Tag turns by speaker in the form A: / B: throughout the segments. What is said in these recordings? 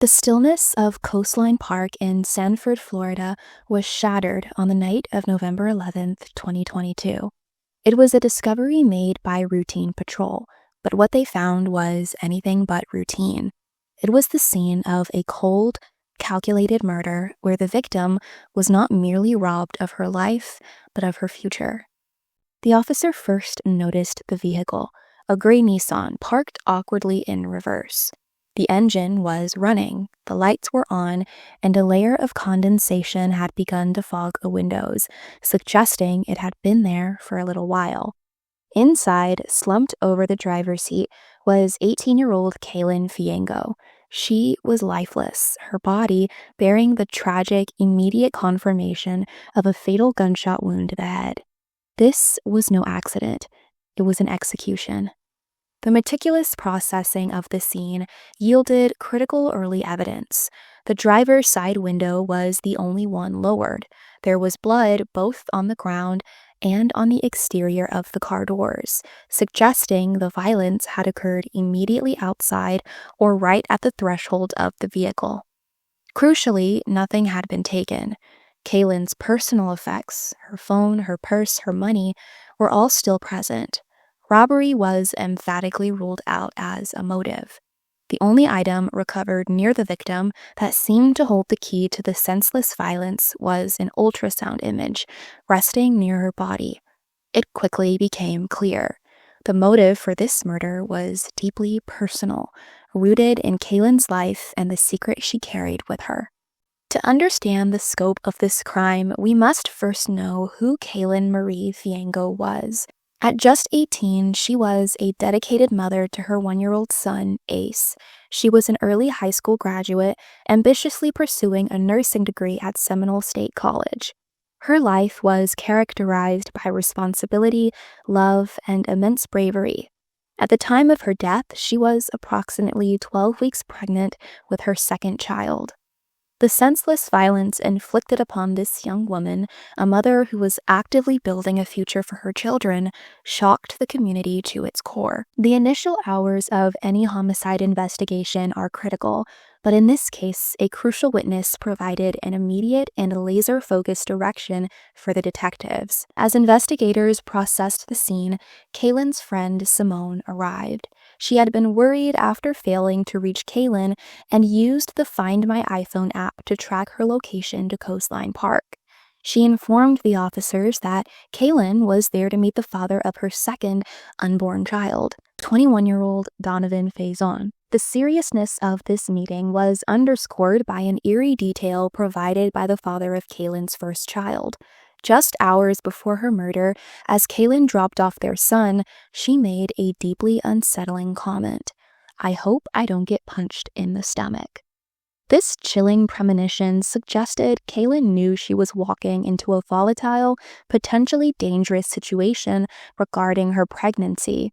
A: The stillness of Coastline Park in Sanford, Florida, was shattered on the night of November 11th, 2022. It was a discovery made by routine patrol, but what they found was anything but routine. It was the scene of a cold, calculated murder where the victim was not merely robbed of her life, but of her future. The officer first noticed the vehicle, a gray Nissan parked awkwardly in reverse. The engine was running, the lights were on, and a layer of condensation had begun to fog the windows, suggesting it had been there for a little while. Inside, slumped over the driver's seat, was 18-year-old Kaylin Fiengo. She was lifeless, her body bearing the tragic, immediate confirmation of a fatal gunshot wound to the head. This was no accident. It was an execution. The meticulous processing of the scene yielded critical early evidence. The driver's side window was the only one lowered. There was blood both on the ground and on the exterior of the car doors, suggesting the violence had occurred immediately outside or right at the threshold of the vehicle. Crucially, nothing had been taken. Kaylin's personal effects, her phone, her purse, her money, were all still present. Robbery was emphatically ruled out as a motive. The only item recovered near the victim that seemed to hold the key to the senseless violence was an ultrasound image resting near her body. It quickly became clear. The motive for this murder was deeply personal, rooted in Kaylin's life and the secret she carried with her. To understand the scope of this crime, we must first know who Kaylin Marie Fiengo was. At just 18, she was a dedicated mother to her 1-year-old son, Ace. She was an early high school graduate, ambitiously pursuing a nursing degree at Seminole State College. Her life was characterized by responsibility, love, and immense bravery. At the time of her death, she was approximately 12 weeks pregnant with her second child. The senseless violence inflicted upon this young woman, a mother who was actively building a future for her children, shocked the community to its core. The initial hours of any homicide investigation are critical, but in this case, a crucial witness provided an immediate and laser-focused direction for the detectives. As investigators processed the scene, Kaylin's friend Simone arrived. She had been worried after failing to reach Kaylin and used the Find My iPhone app to track her location to Coastline Park. She informed the officers that Kaylin was there to meet the father of her second unborn child, 21-year-old Donovan Faison. The seriousness of this meeting was underscored by an eerie detail provided by the father of Kaylin's first child. Just hours before her murder, as Kaylin dropped off their son, she made a deeply unsettling comment. "I hope I don't get punched in the stomach." This chilling premonition suggested Kaylin knew she was walking into a volatile, potentially dangerous situation regarding her pregnancy.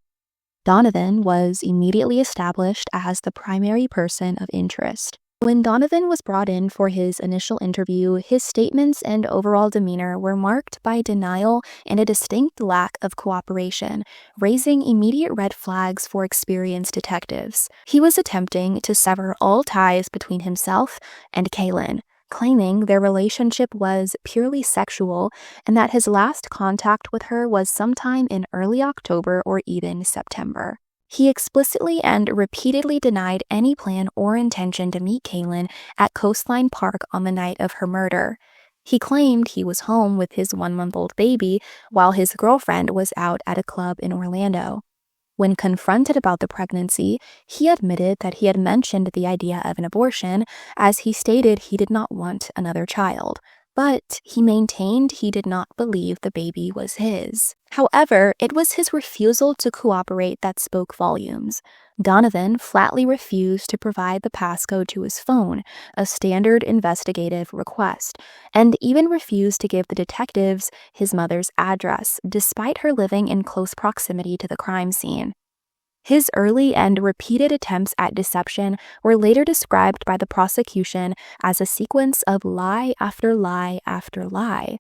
A: Donovan was immediately established as the primary person of interest. When Donovan was brought in for his initial interview, his statements and overall demeanor were marked by denial and a distinct lack of cooperation, raising immediate red flags for experienced detectives. He was attempting to sever all ties between himself and Kaylin, claiming their relationship was purely sexual and that his last contact with her was sometime in early October or even September. He explicitly and repeatedly denied any plan or intention to meet Kaylin at Coastline Park on the night of her murder. He claimed he was home with his 1-month-old baby while his girlfriend was out at a club in Orlando. When confronted about the pregnancy, he admitted that he had mentioned the idea of an abortion, as he stated he did not want another child. But he maintained he did not believe the baby was his. However, it was his refusal to cooperate that spoke volumes. Donovan flatly refused to provide the passcode to his phone, a standard investigative request, and even refused to give the detectives his mother's address, despite her living in close proximity to the crime scene. His early and repeated attempts at deception were later described by the prosecution as a sequence of lie after lie after lie.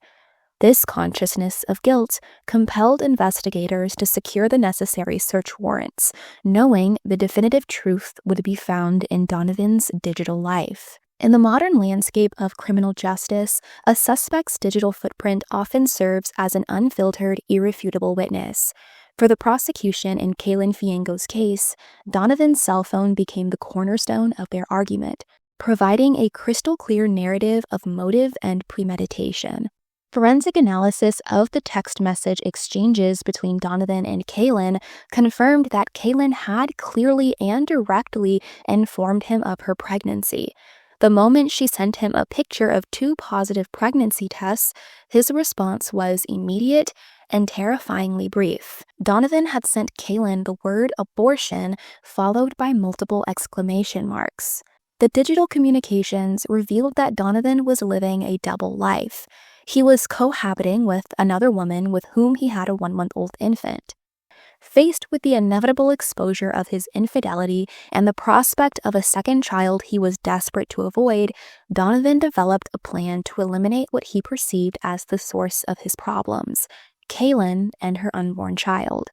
A: This consciousness of guilt compelled investigators to secure the necessary search warrants, knowing the definitive truth would be found in Donovan's digital life. In the modern landscape of criminal justice, a suspect's digital footprint often serves as an unfiltered, irrefutable witness. For the prosecution in Kaylin Fiengo's case, Donovan's cell phone became the cornerstone of their argument, providing a crystal-clear narrative of motive and premeditation. Forensic analysis of the text message exchanges between Donovan and Kaylin confirmed that Kaylin had clearly and directly informed him of her pregnancy. The moment she sent him a picture of 2 positive pregnancy tests, his response was immediate and terrifyingly brief. Donovan had sent Kaylin the word abortion, followed by multiple exclamation marks. The digital communications revealed that Donovan was living a double life. He was cohabiting with another woman with whom he had a 1-month-old infant. Faced with the inevitable exposure of his infidelity and the prospect of a second child he was desperate to avoid, Donovan developed a plan to eliminate what he perceived as the source of his problems, Kaylin and her unborn child.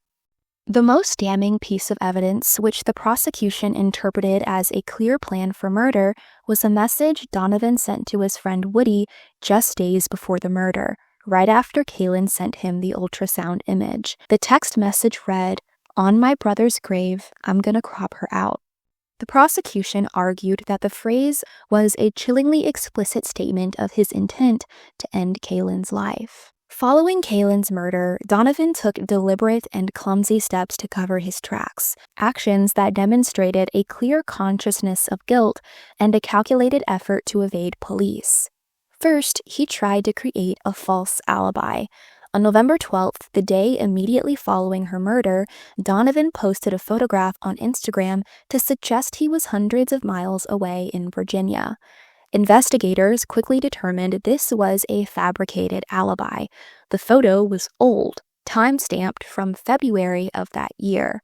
A: The most damning piece of evidence, which the prosecution interpreted as a clear plan for murder, was a message Donovan sent to his friend Woody just days before the murder, right after Kaylin sent him the ultrasound image. The text message read, "On my brother's grave, I'm gonna crop her out." The prosecution argued that the phrase was a chillingly explicit statement of his intent to end Kaylin's life. Following Kaylin's murder, Donovan took deliberate and clumsy steps to cover his tracks, actions that demonstrated a clear consciousness of guilt and a calculated effort to evade police. First, he tried to create a false alibi. On November 12th, the day immediately following her murder, Donovan posted a photograph on Instagram to suggest he was hundreds of miles away in Virginia. Investigators quickly determined this was a fabricated alibi. The photo was old, time-stamped from February of that year.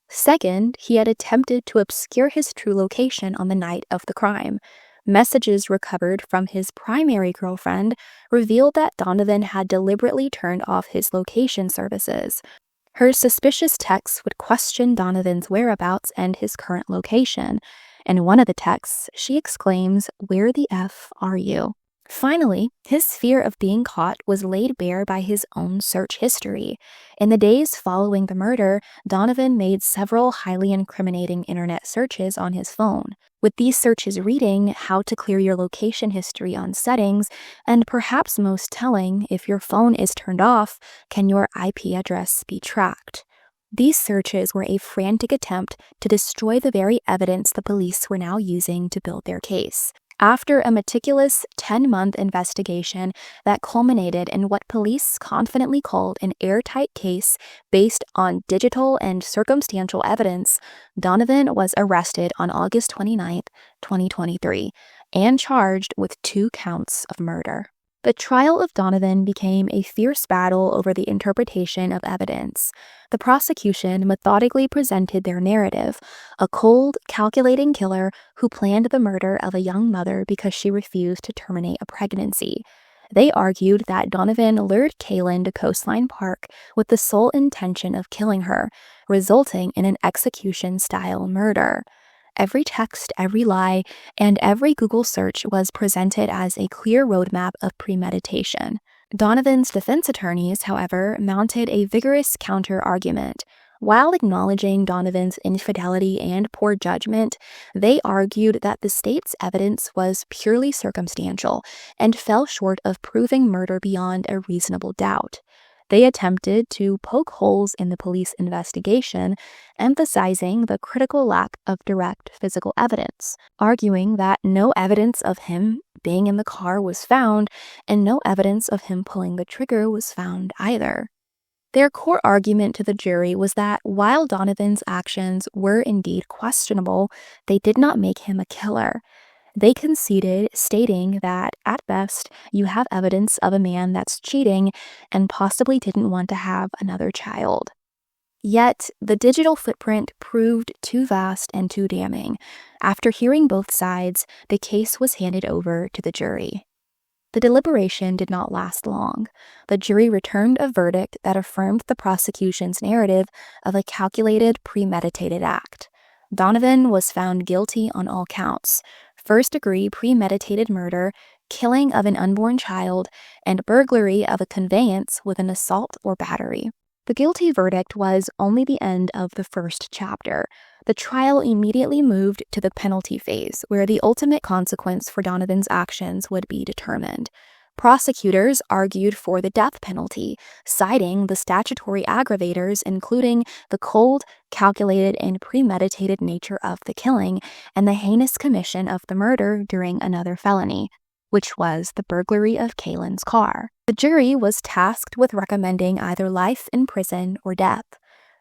A: Second, he had attempted to obscure his true location on the night of the crime. Messages recovered from his primary girlfriend revealed that Donovan had deliberately turned off his location services. Her suspicious texts would question Donovan's whereabouts and his current location. In one of the texts, she exclaims, "Where the F are you?" Finally, his fear of being caught was laid bare by his own search history. In the days following the murder, Donovan made several highly incriminating internet searches on his phone, with these searches reading how to clear your location history on settings, and perhaps most telling, if your phone is turned off, can your IP address be tracked? These searches were a frantic attempt to destroy the very evidence the police were now using to build their case. After a meticulous 10-month investigation that culminated in what police confidently called an airtight case based on digital and circumstantial evidence, Donovan was arrested on August 29, 2023, and charged with 2 counts of murder. The trial of Donovan became a fierce battle over the interpretation of evidence. The prosecution methodically presented their narrative, a cold, calculating killer who planned the murder of a young mother because she refused to terminate a pregnancy. They argued that Donovan lured Kaylin to Coastline Park with the sole intention of killing her, resulting in an execution-style murder. Every text, every lie, and every Google search was presented as a clear roadmap of premeditation. Donovan's defense attorneys, however, mounted a vigorous counter-argument. While acknowledging Donovan's infidelity and poor judgment, they argued that the state's evidence was purely circumstantial and fell short of proving murder beyond a reasonable doubt. They attempted to poke holes in the police investigation, emphasizing the critical lack of direct physical evidence, arguing that no evidence of him being in the car was found, and no evidence of him pulling the trigger was found either. Their core argument to the jury was that while Donovan's actions were indeed questionable, they did not make him a killer. They conceded, stating that, at best, you have evidence of a man that's cheating and possibly didn't want to have another child. Yet, the digital footprint proved too vast and too damning. After hearing both sides, the case was handed over to the jury. The deliberation did not last long. The jury returned a verdict that affirmed the prosecution's narrative of a calculated, premeditated act. Donovan was found guilty on all counts: first-degree premeditated murder, killing of an unborn child, and burglary of a conveyance with an assault or battery. The guilty verdict was only the end of the first chapter. The trial immediately moved to the penalty phase, where the ultimate consequence for Donovan's actions would be determined. Prosecutors argued for the death penalty, citing the statutory aggravators including the cold, calculated, and premeditated nature of the killing and the heinous commission of the murder during another felony, which was the burglary of Kaylin's car. The jury was tasked with recommending either life in prison or death.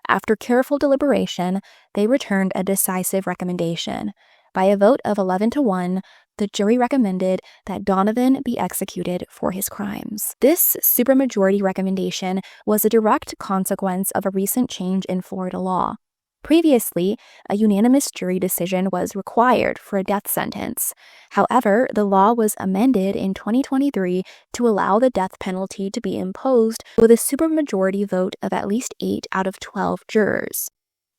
A: After careful deliberation, they returned a decisive recommendation. By a vote of 11-1, the jury recommended that Donovan be executed for his crimes. This supermajority recommendation was a direct consequence of a recent change in Florida law. Previously, a unanimous jury decision was required for a death sentence. However, the law was amended in 2023 to allow the death penalty to be imposed with a supermajority vote of at least 8 out of 12 jurors.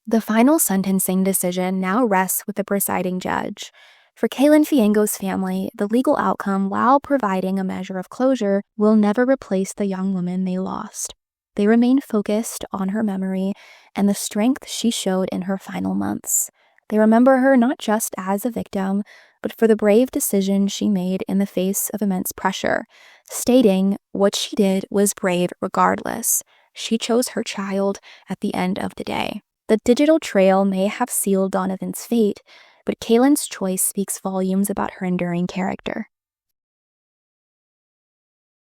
A: The final sentencing decision now rests with the presiding judge. For Kaylin Fiengo's family, the legal outcome, while providing a measure of closure, will never replace the young woman they lost. They remain focused on her memory and the strength she showed in her final months. They remember her not just as a victim, but for the brave decision she made in the face of immense pressure, stating what she did was brave regardless. She chose her child at the end of the day. The digital trail may have sealed Donovan's fate, but Kaylin's choice speaks volumes about her enduring character.